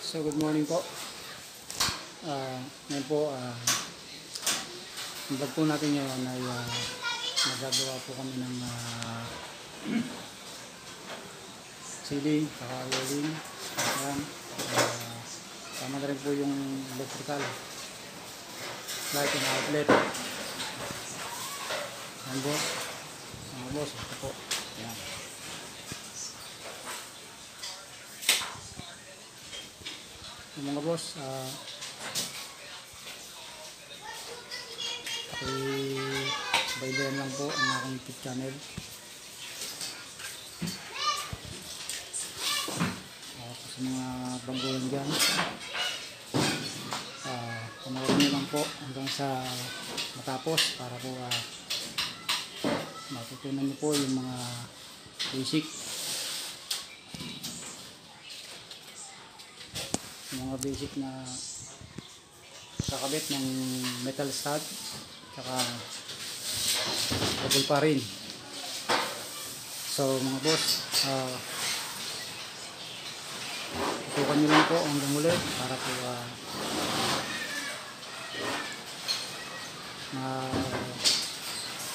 So good morning po. Ngayon po, ang vlog po natin ngayon ay magagawa po kami ng ceiling, kaka-welding. Ayan. Tama na rin po yung electrical light and outlet. Ayan boss. Mga boss, ito po. Ayan. Mga boss, baybayan lang po ang aking YouTube channel. Sa mga baguhan dyan, panoorin nyo lang po hanggang sa matapos para po matutunan nyo po yung mga basic, na kakabit ng metal stud tsaka double pa rin. So mga boss, tutukan nyo lang po hanggang uli para po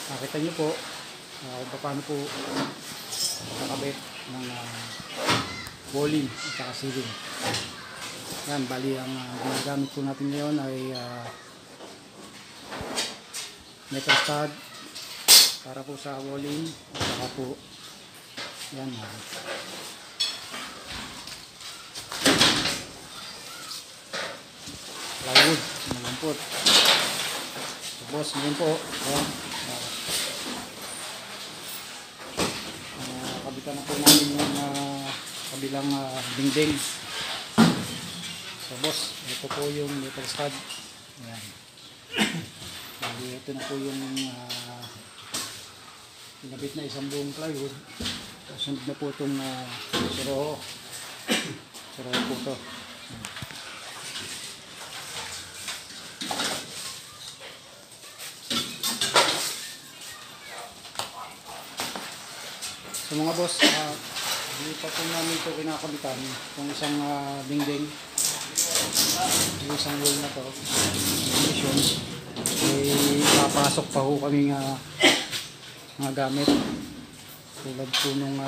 makita nyo po kung paano po kakabit ng walling at saka ceiling. Yan, bali ang ginagamit po natin ngayon ay metal stud para po sa walling at saka po yan, plywood, malampot. So boss, ngayon po ayan, kabitan na po namin yung kabilang dingding. So boss, ito po yung metal stud. Ayan. Ito na po yung pinabit na isang buong plywood. Sunod na po itong soroho. Soroho po ito. So mga boss, hindi pa po namin ito kinakabitan. Itong isang dingding. Yung isang wall na to, papasok pa ho kami mga gamit tulad po nung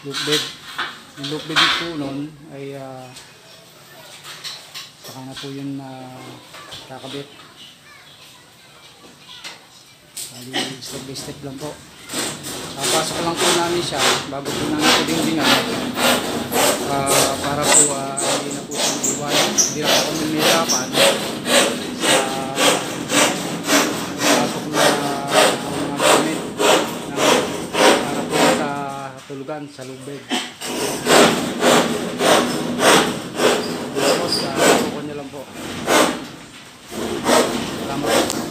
loop bed. Yung loop bed po nun ay saka na po yun kakabit. Step by step lang po. Papasok lang po namin siya bago po namin ito dingdingan para po hindi na po siya maiwanan. Hindi na po kami nahirapan pasok na mga gamit para po sa tulugan sa lubeg. Tapos suko nyo lang po. Salamat po.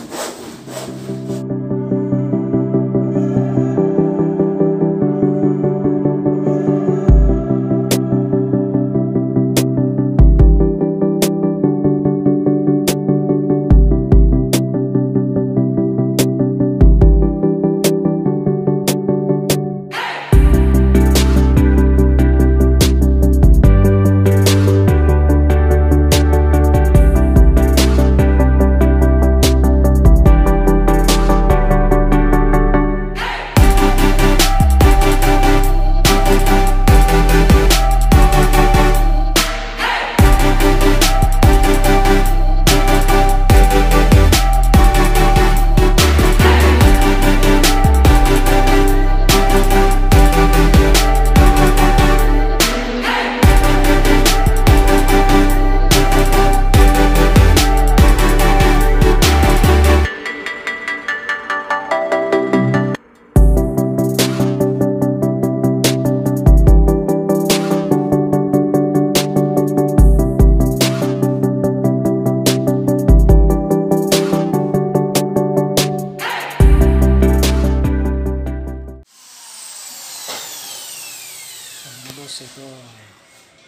Ito,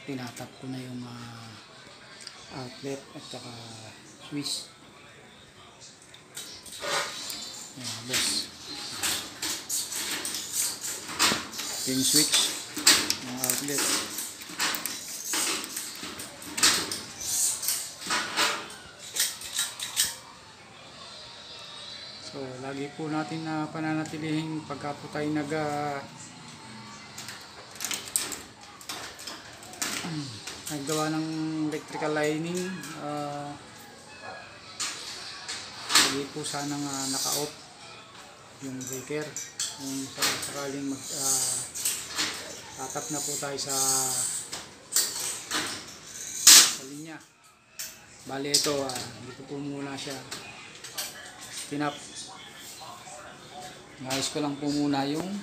tinatap ko na yung outlet at saka switch. Ayan, boss. Yung switch ng outlet. lagi po natin na pananatilihing pagka po tayo naggawa ng electrical lining, lagi po sanang naka-off yung breaker kung sakaling tatap na po tayo sa linya. Bali ito, dito po muna siya tinap. Nais ko lang po muna yung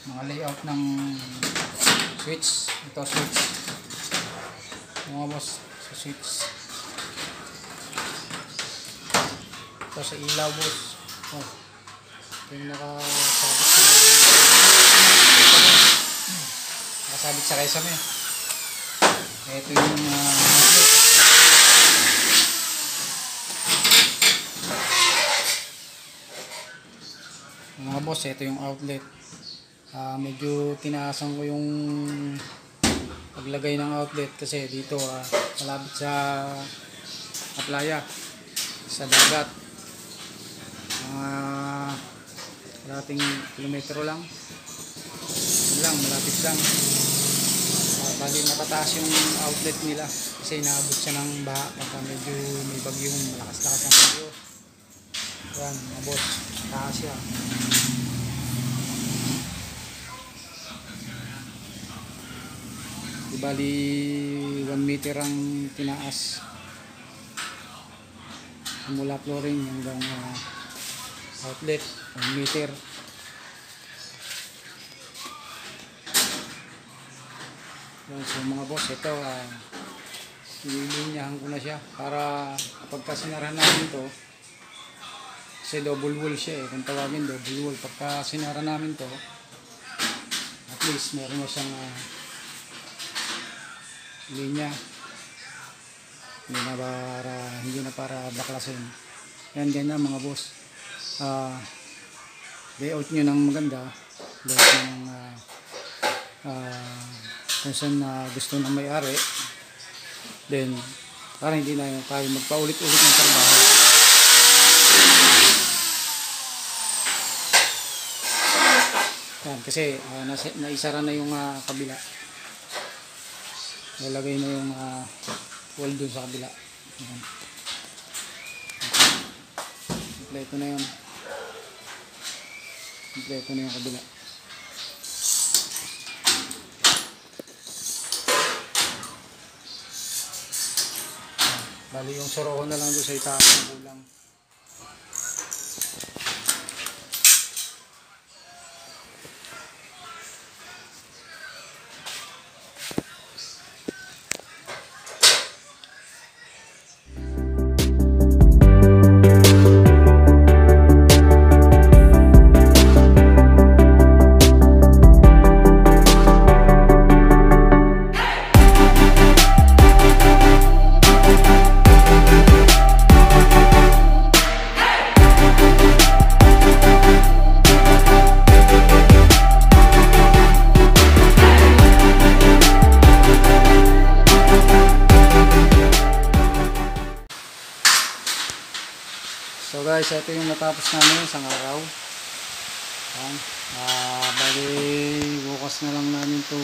mga layout ng switch. Ito switch mga boss, sa switch. Ito sa ilaw boss. Oh, ito yung nakasabit sa kesame. Ito yung mga boss, ito yung outlet. Medyo tinaasan ko yung paglagay ng outlet kasi dito malapit sa playa, sa dagat. Kalating kilometro lang. Malapit lang. Bali nakataas yung outlet nila kasi inaabot siya ng baha pagka medyo may bagyong malakas-lakas ng bagyo. Yan mga boss, taas siya. Bali 1 meter ang tinaas mula flooring hanggang outlet, 1 meter. So mga boss, ito lilinyahan ko na siya para kapag sinarahan namin ito, kasi double wall siya kung tawagin double wall. Pagka sinara namin to, at least meron na siyang linya, hindi na para baklasin. Yan, ganyan mga boss. Layout nyo ng maganda, layout nyo ng kung saan gusto ng may-ari, then para hindi na tayo magpaulit-ulit ng trabaho. Yan, kasi naisara na yung kabila. Lalagay na yung wall dun sa kabila. Kompleto na yun. Kompleto na yung kabila. Bali yung soroho na lang doon sa itaas ng kulang. So guys, ito yung natapos namin isang araw. Bali bukas na lang namin to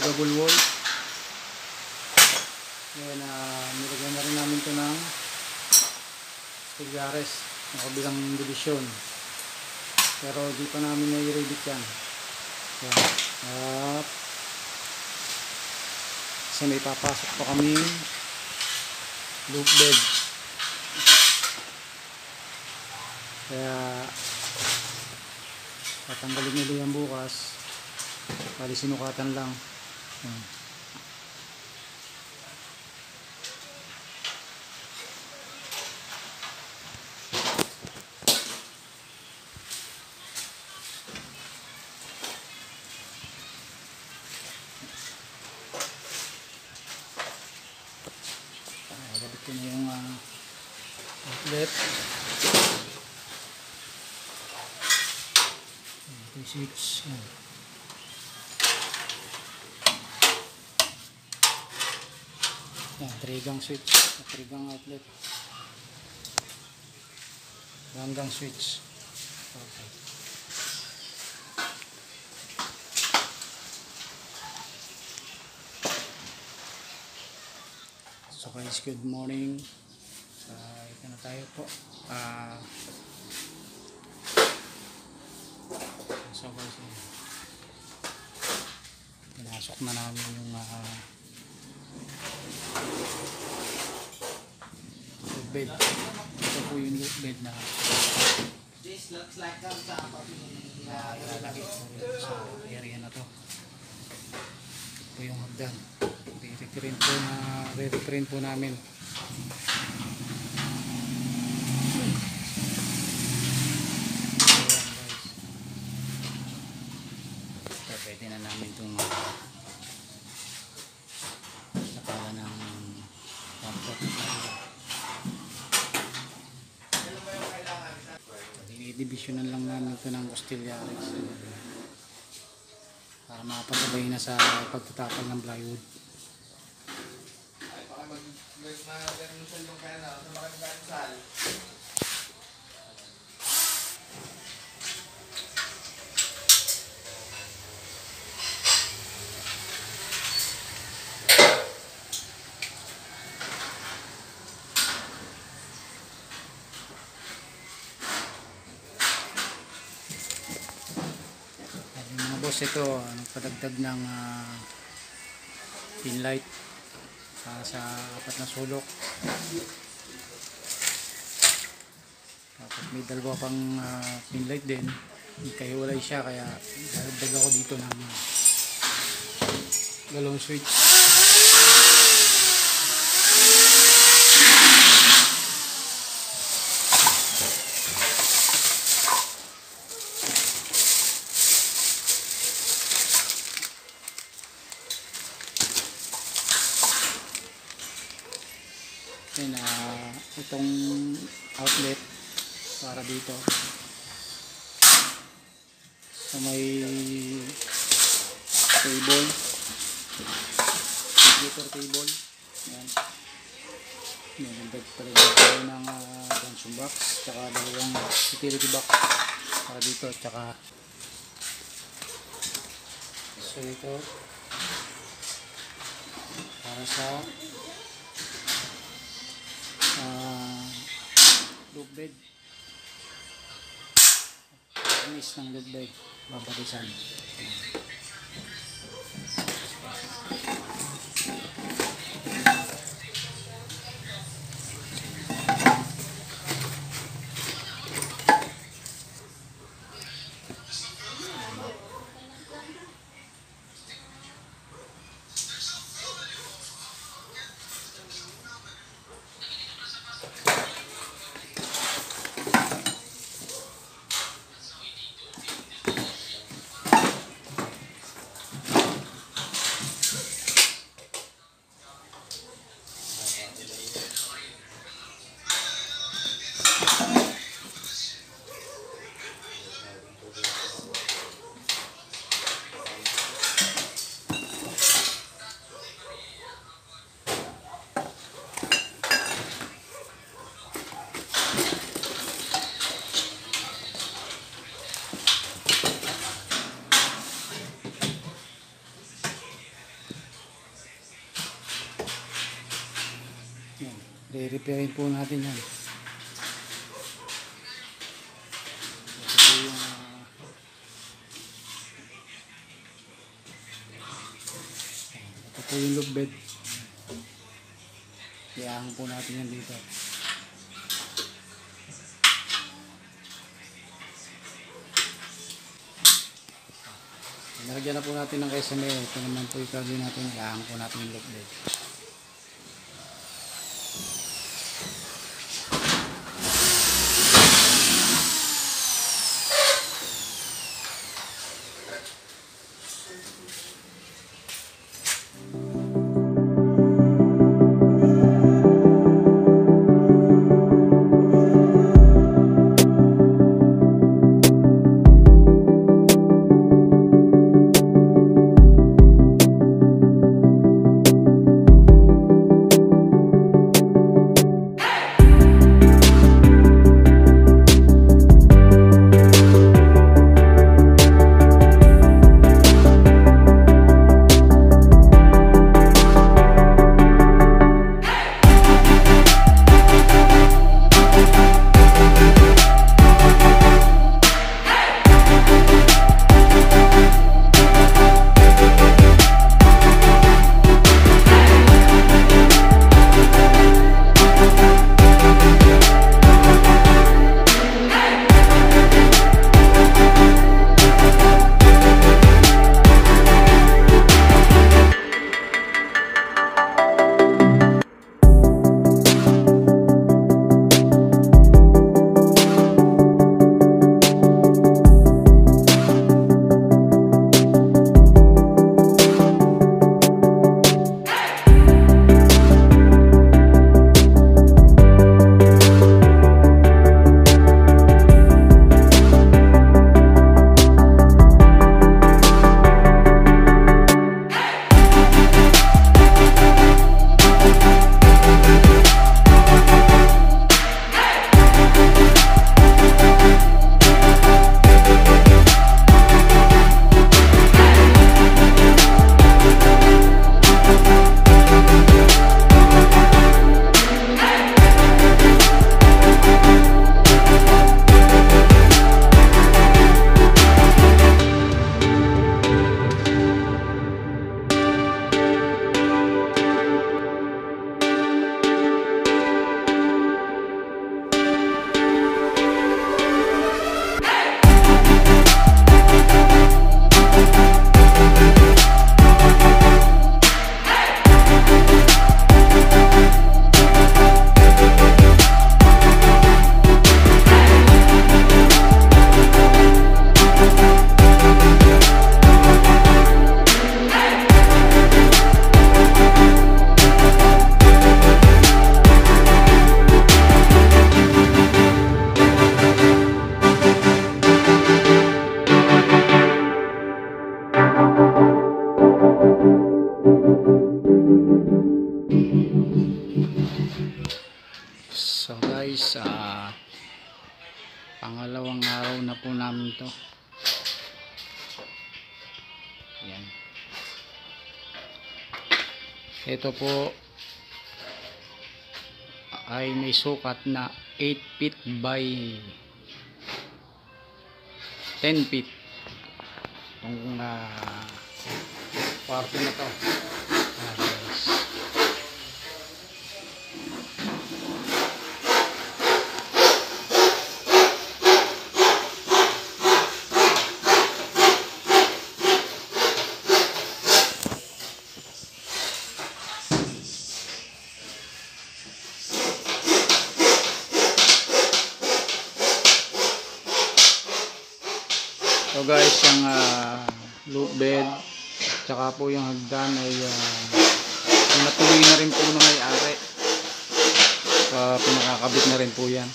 double wall. Yan, nilagyan na rin namin to ng Stillares ng kabilang division. Pero di pa namin na-i-ready yan. Yan. At kasi may papasok pa kami loop bed. Kaya tatanggalin nila yan bukas. Bali sinukatan lang. Gabit ko na yung outlet. Switch. Yan, trigang switch, trigang outlet. hanggang switch. Okay. So guys, good morning. Ito na tayo po. So guys, pinasok na namin yung bed. Ito po yung bed na ilalagay sa area na to. Ito po yung hagdan. Re-reprint po namin. So, pwede na namin itong sakala ng comfort. I-divisionan lang namin ito ng Costilliarex para mapasabay na sa pagtatapal ng plywood. Boss, ito nagpadagdag ng pin light para sa 4 na sulok. Tapos may dalawa pang pin light din, kahiwalay siya, kaya dadagdag ako dito ng dalawang switch. Then, itong outlet para dito sa may table, computer table. Yan, nagdagdag pala dito ng junction box tsaka dalawang utility box para dito, tsaka so ito para sa loop bed, furnace ng loop bed, babarisan. Re-repairin po natin yan. Ito po yung loop bed. Iyahan po natin yan dito. Nalagyan na po natin ng SMA. Ito naman po yung gagawin natin. Iyahan po natin yung loop bed. Pangalawang araw na po namin to. Yan. Ito po ay may sukat na 8 feet by 10 feet. Itong kwarto na to. Guys. So guys, yung loop bed tsaka po yung hagdan ay natuloy na rin po na may-ari. Pinakakabit na rin po yan.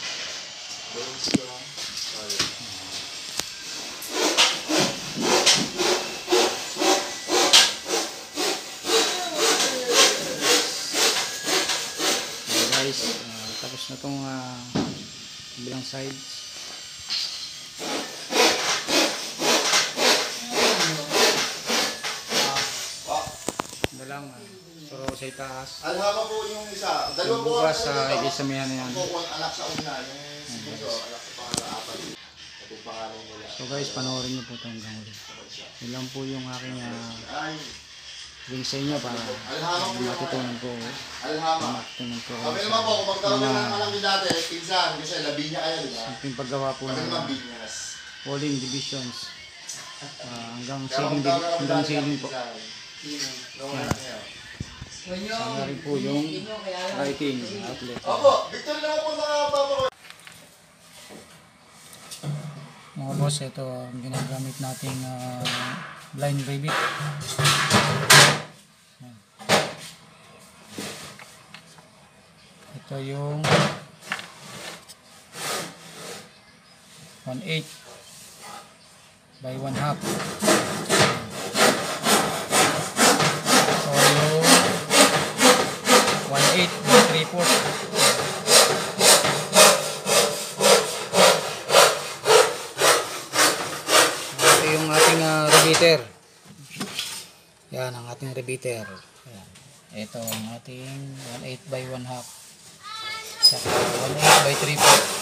So guys, tapos na itong bilang side. Lang pero sa itaas. Alhama po yung isa. Dalawa po bukas sa isamihan na yan. Po anak sa una, yung segundo anak sa pang-apat. Ito pangalan nila. So guys, panoorin niyo po ito hanggang uli. Yun lang po yung aking link sa inyo para matutunan po. Alhama. Matutunan po. Kami naman po, kung magkaroon ng malaki dati, pinsan, kasi labinya kayo, di ba? Simpleng paggawa po Kami ng naman binyas. polling divisions. Hanggang ceiling po. Sana rin po yung writing outlet. Opo, Victor naman po mga papa ko. Mga boss, ito ang ginagamit nating blind rivet. Ito yung 1/8 by 1/2. So yung 1/8 by 3/4. Ito yung ating repeater. Yan ang ating repeater. Yan. Ito ang ating 1/8 by 1/2. Saka 1/8 by 3/4.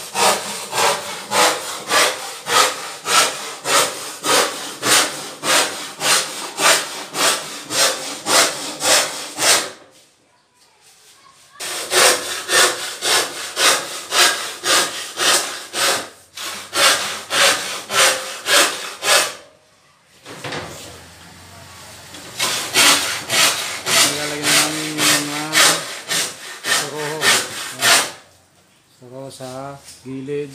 Nilalagyan namin yung mga suro sa gilid.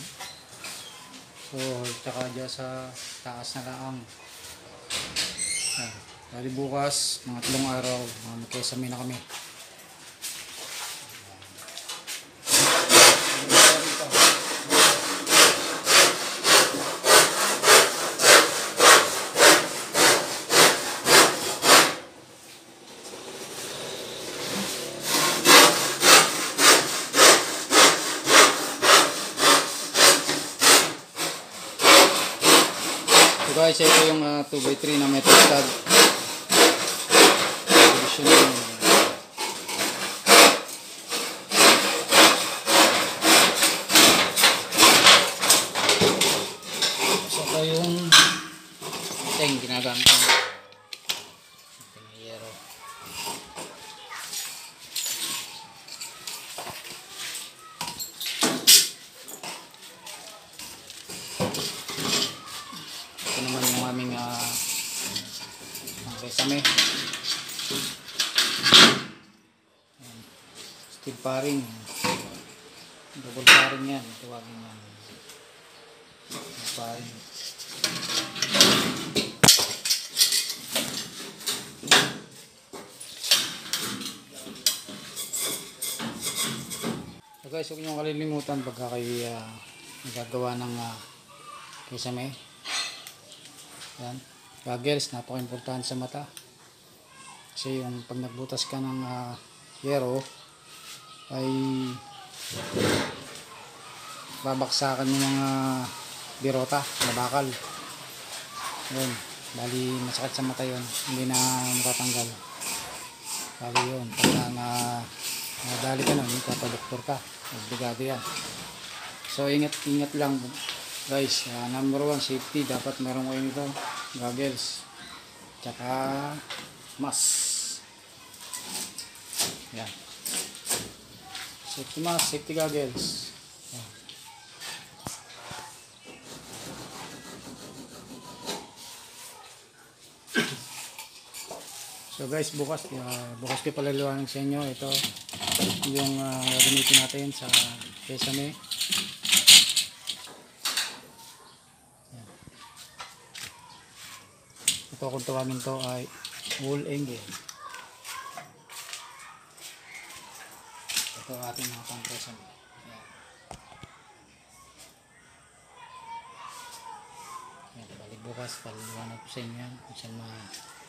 So, tsaka dyan sa taas na laang. Dali bukas, mga 3 araw, magkesame na kami. So guys, ito yung 2x3 na metal stud. So ito yung ginagamit ng yero. Ito naman yung aming resame. Steel paring. Double paring yan. Tawagin yan. Steel paring. So guys, huwag niyong kalilimutan pagka kayo nagagawa ng resame. Yan. Goggles, napaka-importante sa mata. Kasi yung pag nagbutas ka ng yero ay babaksakan ng mga birota na bakal. Yun, bali masakit sa mata yun, hindi na matatanggal. Bali yun, pagka nadali ka nun, papadoktor ka, obligado yan. So ingat lang guys. Number 1, safety, dapat meron kayo nito, goggles, tsaka mask. Yan, safety mask, safety goggles. Yan. So guys, bukas ko palaliwanag sa inyo ito yung gagamitin natin sa Sesame. Yan. Ito kung tawagin to ay wool angle. Ito ating mga pang-Sesame. Yan. Yan, balik bukas palaliwanag ko sa inyo yan kung saan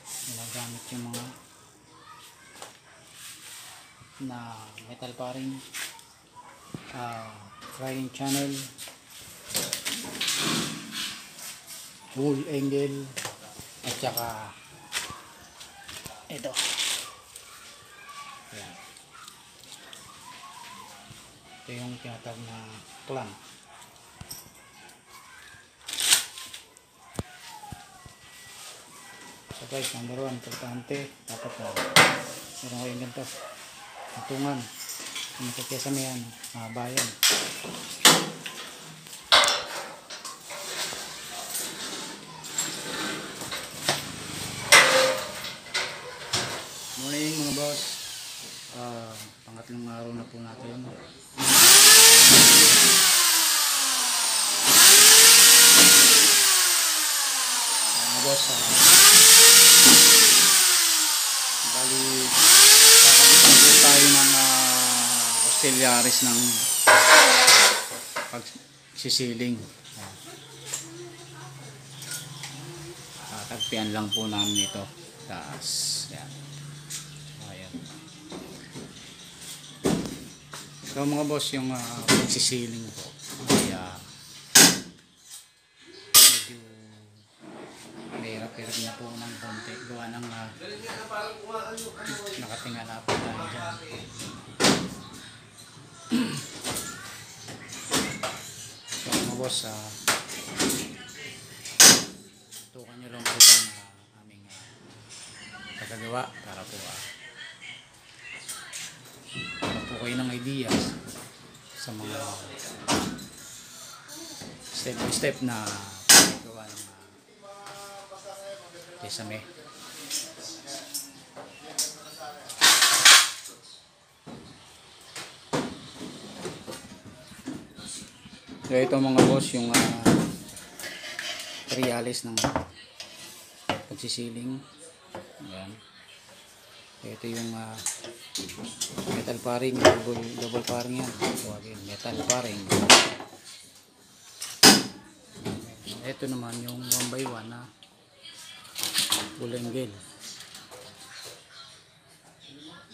ginagamit yung mga na metal paring, frying channel, wool angle, at saka ito. Ayan. Ito yung tinatawag na clamp. So guys, number 1, importante dapat meron kayong ganito, patungan yung Sesame yan, bayan. Morning mga boss, pangatlong araw na po natin. Mga boss, bali kakabitan po tayo ng auxiliaries ng pagsisiling. Tagpian lang po namin ito, taas yan. Ayan. So mga boss, yung pagsisiling po ay medyo mahirap na po ng konti gawa ng nakatingala po tayo dyan. So mga boss, tukan nyo lang po yung aming pagkagawa para po kayo ng ideas sa mga step by step na paggawa ng Sesame. So ito mga boss, yung materialis ng pagsisiling. Ayan. Ito yung metal paring, double paring yan. So again, metal paring. Ito naman yung 1x1 na wool angle.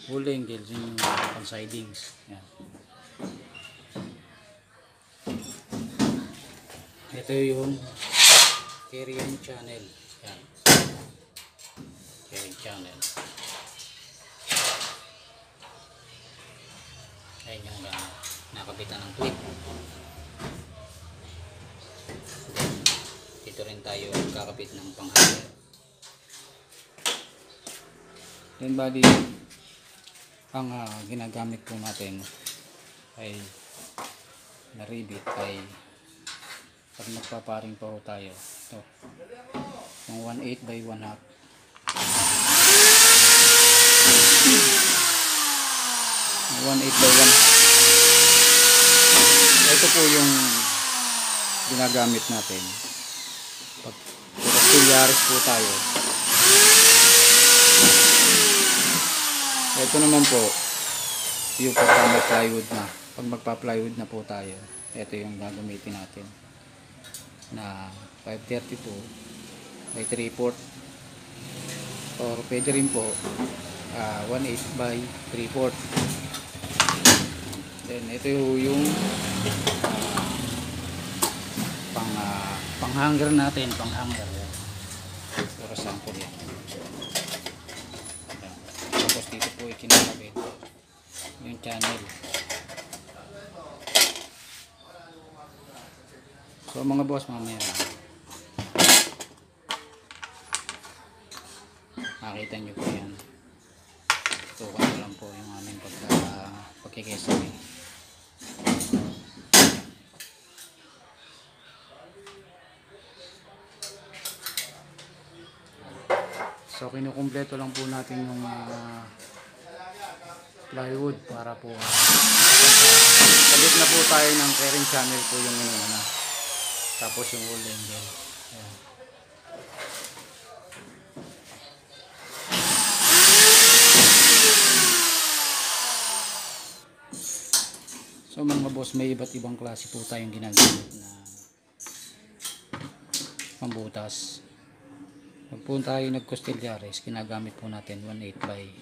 Wool angle yung pang-sidings. Yan. Ito yung carrying channel. Yan. Carrying channel. Ayan yung nakabitan ng clip. Then, dito rin tayo kakabit ng pang-hanger. Then bali, ang ginagamit po natin ay naribit ay pag magpaparing pa po tayo, ito yung 1/8 by 1/2. 1/8 by 1/2. Ito po yung ginagamit natin pag auxiliaries po tayo. Ito naman po yung pagka-plywood na. Pag magpa-plywood na po tayo, ito yung gagamitin natin na 532 by 3/4 or pwede rin po 1/8 by 3/4. Then ito yung ang panghanger natin, panghanger. Pero sample yan. Ayan. Tapos dito po ikinakabit yung channel. So mga boss, mamaya makita nyo po yan. Tukan ko lang po yung aming pagkikesame. So kinukumpleto lang po natin yung plywood para po kabit na po tayo ng clearing channel po yung una. Tapos yung wall angle. Ayan. So mga boss, may iba't ibang klase po tayong ginagamit na pambutas. Pag po tayo nagkostilyares, ginagamit po natin 1/8 by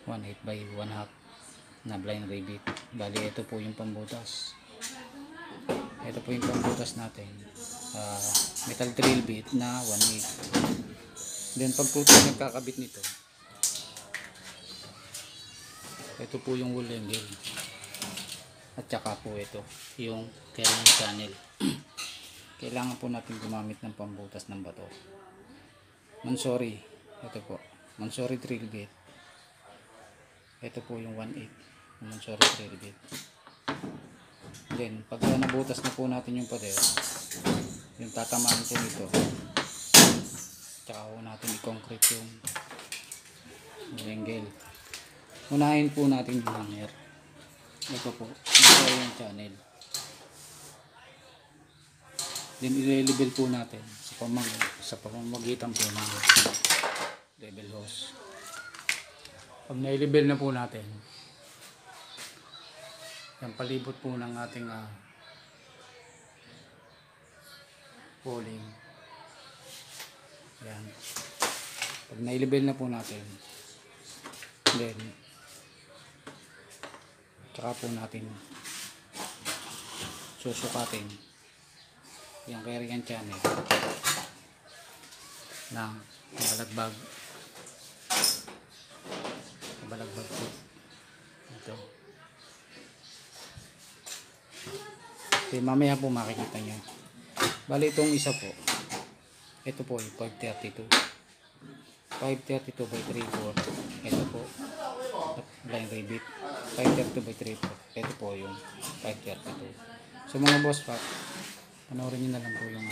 1/2 na blind rivet. Bali ito po yung pambutas. Ito po yung pambutas natin. Metal drill bit na 1/8. Then pag po tayo nagkakabit nito, ito po yung wall angle. At saka po ito yung carrying channel. Kailangan po natin gumamit ng pambutas ng bato. Mansori, ito po. Mansori drill bit. Ito po yung 1/8 Mansori drill bit. Then, pag nabutas na po natin yung pader, yung tatamaan po nito, tsaka po natin i-concrete yung angle. Unahin po natin yung hanger. Ito po. Ito yung channel. Then i-level po natin sa pamamagitan po ng level hose. Pag na-level na po natin, yung palibot po ng ating pulling. Yan. Pag na-level na po natin, then tsaka po natin susukatin yung carrying channel ng balagbag po ito. Okay, mamaya po makikita nyo. Bali itong isa po, ito po yung 532 by 3/4. Ito po blind rivet 532 by 3/4. Ito po yung 532. So mga boss, panoorin nyo na lang po yung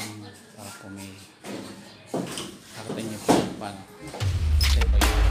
para po may nakita nyo po paano step by step.